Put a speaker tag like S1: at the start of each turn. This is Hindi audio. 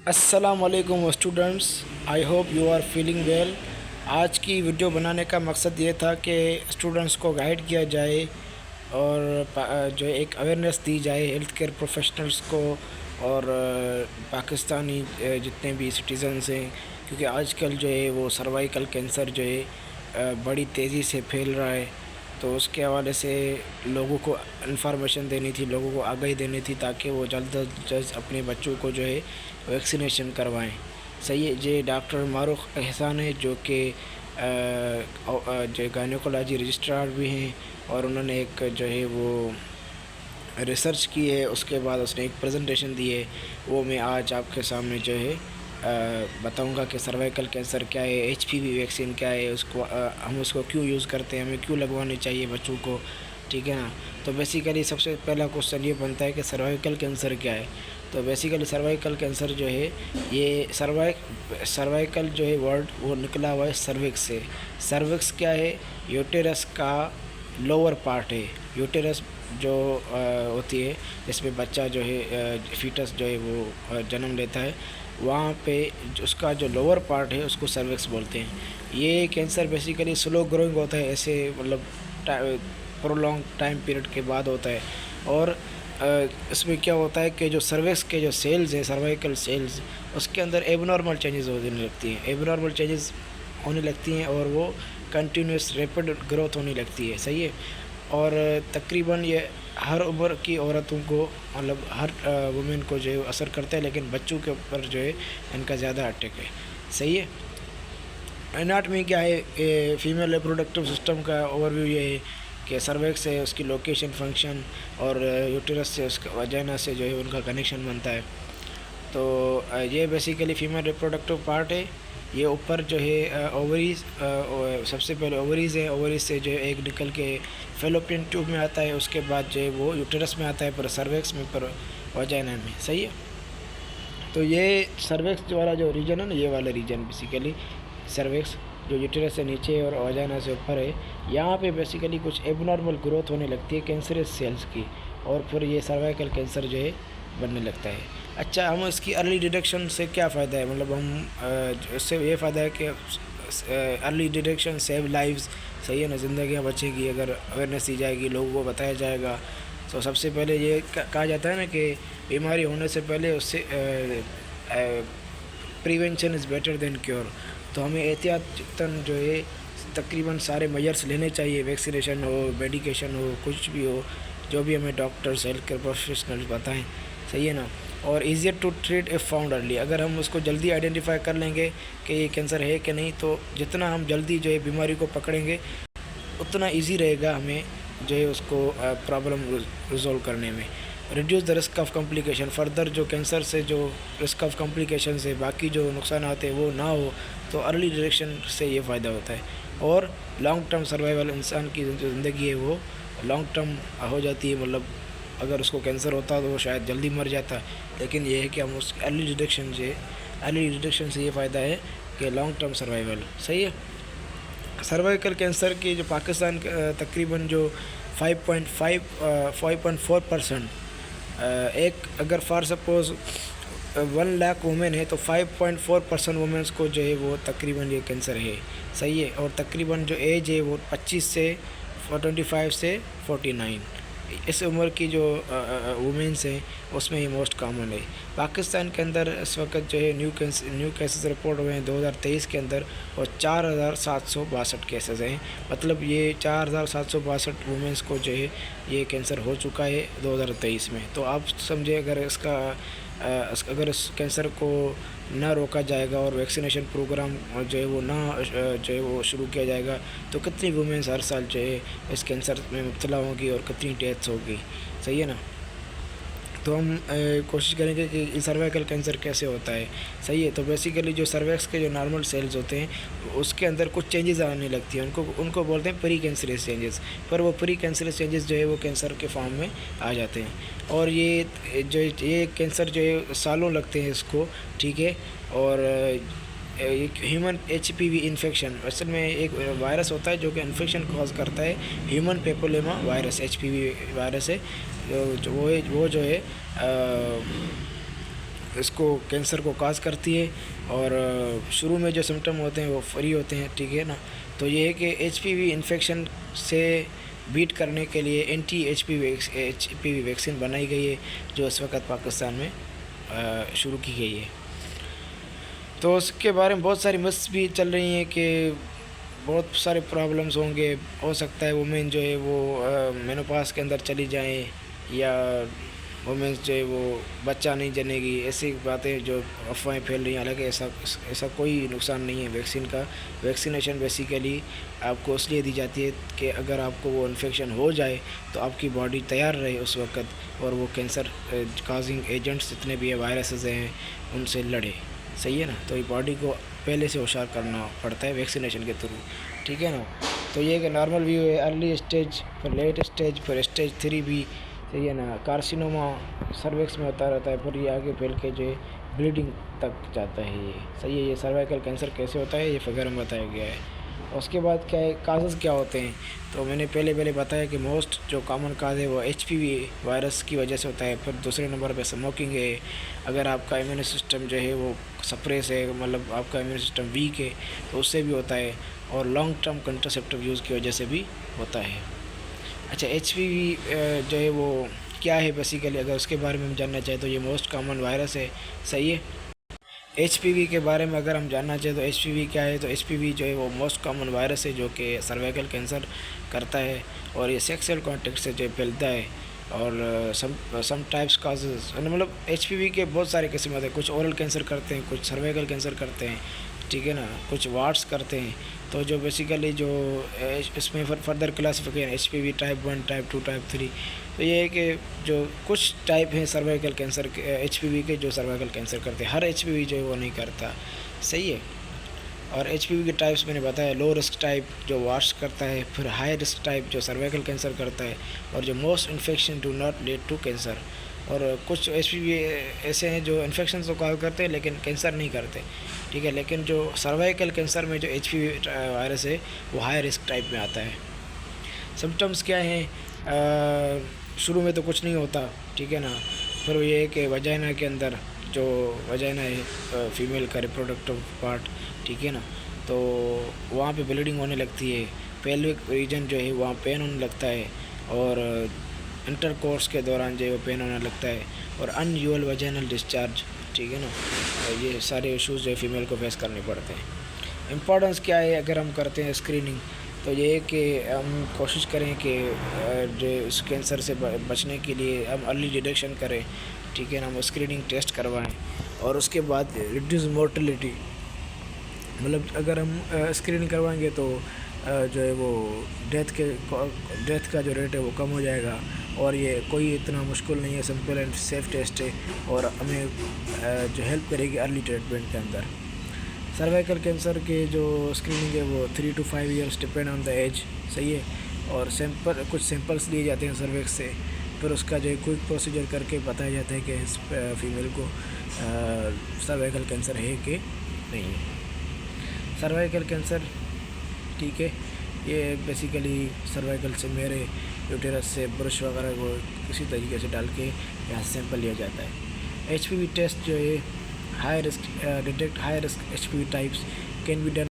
S1: अस्सलामुअलैकुम students, I hope you are feeling well. आज की वीडियो बनाने का मकसद ये था कि स्टूडेंट्स को गाइड किया जाए और जो एक अवेयरनेस दी जाए हेल्थ केयर प्रोफेशनल्स को और पाकिस्तानी जितने भी सिटीज़न्स हैं, क्योंकि आजकल जो है वो सर्वाइकल कैंसर जो है बड़ी तेज़ी से फैल रहा है। तो उसके हवाले से लोगों को इन्फॉर्मेशन देनी थी, लोगों को आगाही देनी थी ताकि वो जल्द अज जल्द अपने बच्चों को जो है वैक्सीनेशन करवाएं। सही है। ये डॉक्टर मारूख एहसान है जो कि जो गायनेकोलॉजी रजिस्ट्रार भी हैं और उन्होंने एक जो है वो रिसर्च की है, उसके बाद उसने एक प्रेजेंटेशन दी है। वो मैं आज आपके सामने जो है बताऊंगा कि सर्वाइकल कैंसर क्या है, एचपीवी वैक्सीन क्या है, उसको हम उसको क्यों यूज़ करते हैं, हमें क्यों लगवानी चाहिए बच्चों को। ठीक है ना। तो बेसिकली सबसे पहला क्वेश्चन ये बनता है कि सर्वाइकल कैंसर क्या है। तो बेसिकली सर्वाइकल कैंसर जो है ये सर्वाइकल जो है वर्ड वो निकला हुआ है सर्विक्स से। सर्विक्स क्या है? यूटेरस का लोअर पार्ट है। यूटेरस जो होती है जिसमें बच्चा जो है फीटस जो है वो जन्म लेता है, वहाँ पे उसका जो लोअर पार्ट है उसको सर्विक्स बोलते हैं। ये कैंसर बेसिकली स्लो ग्रोइंग होता है, ऐसे मतलब प्रोलॉन्ग टाइम पीरियड के बाद होता है। और इसमें क्या होता है कि जो सर्विक्स के जो सेल्स हैं, सर्वाइकल सेल्स, उसके अंदर एबनॉर्मल चेंजेस होने लगती हैं, एबनॉर्मल चेंजेस होने लगती हैं और वो कंटिन्यूस रैपिड ग्रोथ होने लगती है। सही है। और तकरीबन ये हर उम्र की औरतों को, मतलब हर वुमेन को जो है असर करता है, लेकिन बच्चों के ऊपर जो है इनका ज़्यादा अटैक है। सही है। एनाटमी क्या है? फीमेल रिप्रोडक्टिव सिस्टम का ओवरव्यू ये है कि सर्वेक्स है उसकी लोकेशन, फंक्शन, और यूटेरस से उसका वजाइना से जो है उनका कनेक्शन बनता है। तो ये बेसिकली फीमेल रिप्रोडक्टिव पार्ट है। ये ऊपर जो है ओवरीज, सबसे पहले ओवरीज़ है, ओवरीज से जो है एग निकल के फेलोपियन ट्यूब में आता है, उसके बाद जो है वो यूटेरस में आता है, पर सर्वेक्स में, पर वजाइना में। सही है। तो ये सर्वेक्स वाला जो रीजन है ना, ये वाला रीजन बेसिकली सर्वेक्स जो यूटेरस से नीचे और वजाइना से ऊपर है, यहाँ पे बेसिकली कुछ एबनॉर्मल ग्रोथ होने लगती है कैंसरस सेल्स की, और फिर ये सर्वाइकल कैंसर जो है बनने लगता है। अच्छा, हम इसकी अर्ली डिटेक्शन से क्या फ़ायदा है? मतलब हम इससे ये फ़ायदा है कि अर्ली डिटेक्शन सेव लाइव्स। सही है ना। ज़िंदगियाँ बचेगी अगर अवेयरनेस दी जाएगी, लोगों को बताया जाएगा। तो सबसे पहले ये कहा जाता है ना कि बीमारी होने से पहले उससे prevention is better than cure. तो हमें एहतियातन जो है तकरीबन सारे मेजर्स लेने चाहिए, वैक्सीनेशन हो, मेडिकेशन हो, कुछ भी हो, जो भी हमें डॉक्टर्स हेल्थ केयर प्रोफेशनल्स बताएं। सही है ना। और easier to treat if found early, अगर हम उसको जल्दी आइडेंटिफाई कर लेंगे कि ये कैंसर है कि नहीं, तो जितना हम जल्दी जो है बीमारी को पकड़ेंगे उतना इजी रहेगा हमें जो है उसको प्रॉब्लम रिजॉल्व करने में। Reduce the risk of complication, further जो कैंसर से जो रिस्क ऑफ कॉम्प्लिकेशन से बाकी जो नुकसान आते हैं वो ना हो, तो अर्ली डिटेक्शन से ये फ़ायदा होता है। और लॉन्ग टर्म सर्वाइवल, इंसान की जो ज़िंदगी है वो लॉन्ग टर्म हो जाती है। मतलब अगर उसको कैंसर होता तो वो शायद जल्दी मर जाता, लेकिन ये है कि हम उस अर्ली डिटेक्शन से ये फ़ायदा है कि लॉन्ग टर्म सर्वाइवल। सही है। सर्वाइकल कैंसर की जो पाकिस्तान तकरीबन जो 5.4%, एक अगर फॉर सपोज़ 1 लाख वुमेन है तो 5.4% वुमेंस को जो है वो तकरीबन ये कैंसर है। सही है। और तकरीबन जो एज है वो 25 से 49, इस उम्र की जो वुमेंस हैं उसमें ये मोस्ट कॉमन है। पाकिस्तान के अंदर इस वक्त जो है न्यू केसेस रिपोर्ट हुए हैं 2023 के अंदर, और 4762 केसेस हैं। मतलब ये 4762 वुमेंस को जो है ये कैंसर हो चुका है 2023 में। तो आप समझे, अगर इस कैंसर को ना रोका जाएगा और वैक्सीनेशन प्रोग्राम जो है वो ना जो है वो शुरू किया जाएगा, तो कितनी वुमेंस हर साल जो है इस कैंसर में मुब्तला होगी और कितनी डेथ्स होगी। सही है ना। तो हम कोशिश करेंगे कि सर्वाइकल कैंसर कैसे होता है। सही है। तो बेसिकली जो सर्वैक्स के जो नॉर्मल सेल्स होते हैं उसके अंदर कुछ चेंजेस आने लगती हैं, उनको बोलते हैं प्री कैंसरस चेंजेस। पर वो प्री कैंसरस चेंजेस जो है वो कैंसर के फॉर्म में आ जाते हैं, और ये कैंसर जो है सालों लगते हैं इसको। ठीक है। और एक ह्यूमन एचपीवी इन्फेक्शन, असल में एक वायरस होता है जो कि इन्फेक्शन कॉज करता है, ह्यूमन पेपोलेमा वायरस, एचपीवी वायरस है। वो जो है इसको कैंसर को काज करती है। और शुरू में जो सिम्टम होते हैं वो फ्री होते हैं, ठीक है ना। तो ये है कि HPV इन्फेक्शन से बीट करने के लिए HPV वैक्सीन बनाई गई है, जो इस वक्त पाकिस्तान में शुरू की गई है। तो उसके बारे में बहुत सारी मिथ्स भी चल रही हैं कि बहुत सारे प्रॉब्लम्स होंगे, हो सकता है वुमेन जो है वो मेनोपॉज के अंदर चली जाएं, या वुमेन्स जो है वो बच्चा नहीं जनेगी, ऐसी बातें जो अफवाहें फैल रही हैं। हालांकि ऐसा कोई नुकसान नहीं है वैक्सीन का। वैक्सीनेशन बेसिकली आपको इसलिए दी जाती है कि अगर आपको वो इन्फेक्शन हो जाए तो आपकी बॉडी तैयार रहे उस वक़्त, और वो कैंसर काजिंग एजेंट्स जितने भी है, वायरसेस हैं, उनसे लड़े। सही है ना। तो ये बॉडी को पहले से होशियार करना पड़ता है वैक्सीनेशन के थ्रू, ठीक है ना। तो ये कि नॉर्मल व्यू है, अर्ली स्टेज, फिर लेट स्टेज, फिर स्टेज 3 भी, सही है ना। कार्सिनोमा सर्विक्स में होता रहता है, फिर ये आगे फैल के जो है ब्लीडिंग तक जाता है। ये सही है। ये सर्वाइकल कैंसर कैसे होता है ये फिगर में बताया गया है। उसके बाद क्या है, काजेज़ क्या होते हैं। तो मैंने पहले बताया कि मोस्ट जो कॉमन काज है वो HPV वायरस की वजह से होता है। फिर दूसरे नंबर पे स्मोकिंग है। अगर आपका इम्यून सिस्टम जो है वो सप्रेस है, मतलब आपका इम्यून सिस्टम वीक है, तो उससे भी होता है। और लॉन्ग टर्म कंट्रासेप्टिव यूज़ की वजह से भी होता है। अच्छा, HPV जो है वो क्या है बेसिकली, अगर उसके बारे में हम जानना चाहें तो ये मोस्ट कॉमन वायरस है। सही है। HPV के बारे में अगर हम जानना चाहें तो HPV क्या है, तो HPV जो है वो मोस्ट कॉमन वायरस है जो कि सर्वाइकल कैंसर करता है, और ये सेक्सुअल कॉन्टेक्ट से जो फैलता है। और सम टाइप्स काजेज, मतलब HPV के बहुत सारे किस्म होते हैं। कुछ ओरल कैंसर करते हैं, कुछ सर्वाइकल कैंसर करते हैं, ठीक है ना, कुछ वार्ड्स करते हैं। तो जो बेसिकली जो इसमें further classification HPV type 1, type 2, type 3। तो ये है कि जो कुछ टाइप हैं सर्वाइकल कैंसर के, HPV के, जो सर्वाइकल कैंसर करते हैं। हर HPV जो है वो नहीं करता। सही है। और HPV के टाइप्स मैंने बताया, लो रिस्क टाइप जो वाश करता है, फिर हाई रिस्क टाइप जो सर्वाइकल कैंसर करता है, और जो most infection do not lead to cancer. और कुछ HPV ऐसे हैं जो इन्फेक्शन तो कॉज करते हैं लेकिन कैंसर नहीं करते, ठीक है। लेकिन जो सर्वाइकल कैंसर में जो HPV वायरस है वो हाई रिस्क टाइप में आता है। सिम्टम्स क्या हैं, शुरू में तो कुछ नहीं होता, ठीक है ना। फिर ये है कि वजाइना के अंदर, जो वजाइना है फीमेल का रिप्रोडक्टिव पार्ट, ठीक है ना, तो वहाँ पे ब्लीडिंग होने लगती है। पेल्विक रीजन जो है वहाँ पेन होने लगता है, और इंटरकोर्स के दौरान जो है वो पेन होने लगता है, और अनयूजुअल वजाइनल डिस्चार्ज, ठीक है ना। ये सारे इश्यूज़ जो है फीमेल को फेस करने पड़ते हैं। इम्पोर्टेंस क्या है अगर हम करते हैं स्क्रीनिंग, तो ये कि हम कोशिश करें कि जो इस कैंसर से बचने के लिए हम अर्ली डिटेक्शन करें, ठीक है ना। हम स्क्रीनिंग टेस्ट करवाएं, और उसके बाद रिड्यूस मोर्टेलिटी, मतलब अगर हम स्क्रीनिंग करवाएंगे तो जो है वो डेथ का जो रेट है वो कम हो जाएगा। और ये कोई इतना मुश्किल नहीं है, सिंपल एंड सेफ टेस्ट है, और हमें जो हेल्प करेगी अर्ली ट्रीटमेंट के अंदर। सर्वाइकल कैंसर के जो स्क्रीनिंग है वो 3 to 5 years depend on the age, सही है। और कुछ सैंपल्स लिए जाते हैं सर्विक्स से, फिर उसका जो है क्विक प्रोसीजर करके बताया जाता है कि इस फीमेल को सर्वाइकल कैंसर है कि नहीं है। सर्वाइकल कैंसर, ठीक है, ये बेसिकली सर्वाइकल से मेरे यूटेरस से ब्रश वगैरह को किसी तरीके से डाल के यहाँ सैंपल लिया जाता है। HPV टेस्ट जो है high risk detect high risk HPV types can be done